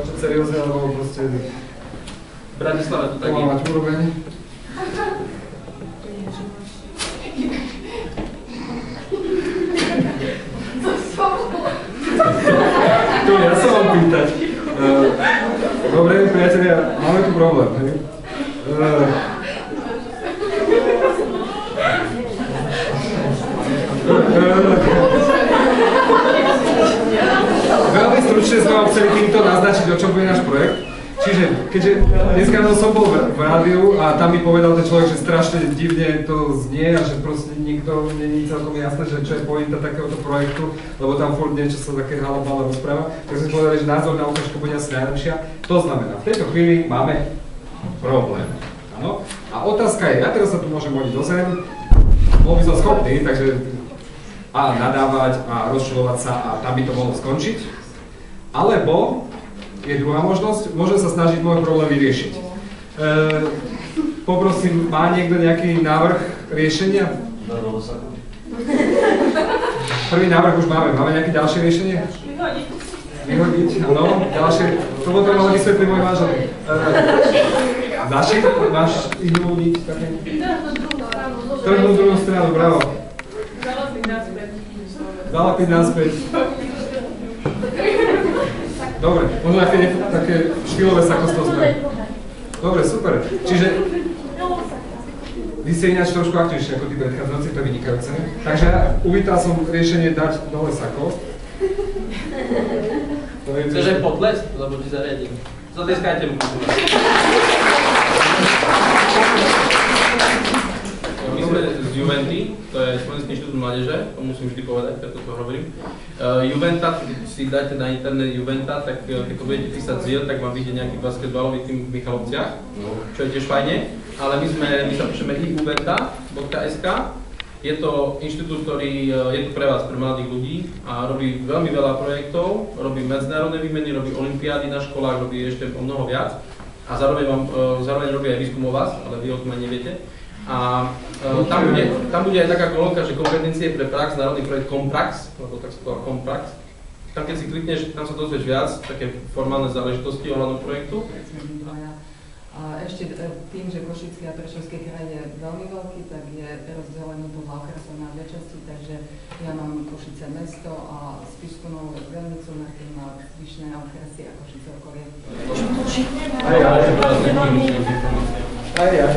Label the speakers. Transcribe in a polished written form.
Speaker 1: začať seriózne, alebo proste...
Speaker 2: V Bratislave to tak je.
Speaker 1: Mať úroveň. To ja sa vám pýtať. Dobre, priatelia, máme tu problém, hej? Veľmi stručne sme vám chceli týmto naznačiť, o čom bude náš projekt. Čiže, keďže dneska som bol v rádiu a tam mi povedal ten človek, že strašne divne to znie a že proste nikto není celkom jasné, že čo je pointa takéhoto projektu, lebo tam furt niečo sa také halabala rozpráva, tak sme povedali, že názorná ukážka bude asi najlepšia. To znamená, v tejto chvíli máme problém. Áno? A otázka je, ja teraz sa tu môžem hodiť do zem, bol by som schopný, takže a nadávať a rozčulovať sa a tam by to mohlo skončiť, alebo je druhá možnosť, môžem sa snažiť môj problém vyriešiť. Poprosím, má niekto nejaký návrh riešenia? Prvý návrh už máme. Máme nejaké ďalšie riešenie? Vyhodiť, áno. Ďalšie, to potom ale vysvetlí môj manžel. Zašiť? Máš inú niť? Trhnú druhú stranu, bravo. Zalapiť naspäť. Dobre, možno také štýlové sakostvo sme. Dobre, super. Čiže vy ste ináč trošku aktivnejší ako tí predchádzajúci, to je vynikajúce. Takže uvítal som riešenie dať dole sako.
Speaker 2: Chceš aj potles? Lebo ti zariadím. Zatlieskajte mu. My sme z Juventy, to je Slovenský inštitút mládeže, to musím vždy povedať, preto to hovorím. Juventa, keď si dáte na internet Juventa, tak keď to budete písať ziel, tak vám vyjde nejaký basketbalový tým v Michalovciach, čo je tiež fajne, ale my sa píšeme iuventa.sk. Je to inštitút, ktorý je tu pre vás, pre mladých ľudí a robí veľmi veľa projektov, robí medzinárodné výmeny, robí olympiády na školách, robí ešte o mnoho viac a zároveň robí aj výskum o vás, ale vy o tom aj neviete. A tam bude aj taká kolónka, že kompetencie pre prax, národný projekt Komprax, alebo tak sa to volá Komprax. Tam keď si klikneš, tam sa dozvieš viac, také formálne záležitosti ohľadom projektu.
Speaker 3: A ešte tým, že Košický a Prešovský kraj je veľmi veľký, tak je rozdelený podľa okresov na dve časti, takže ja mám Košice mesto a Spišskú Novú Veľnicu, na tým má zvyšné okresy a Košice okolie.
Speaker 1: Aj.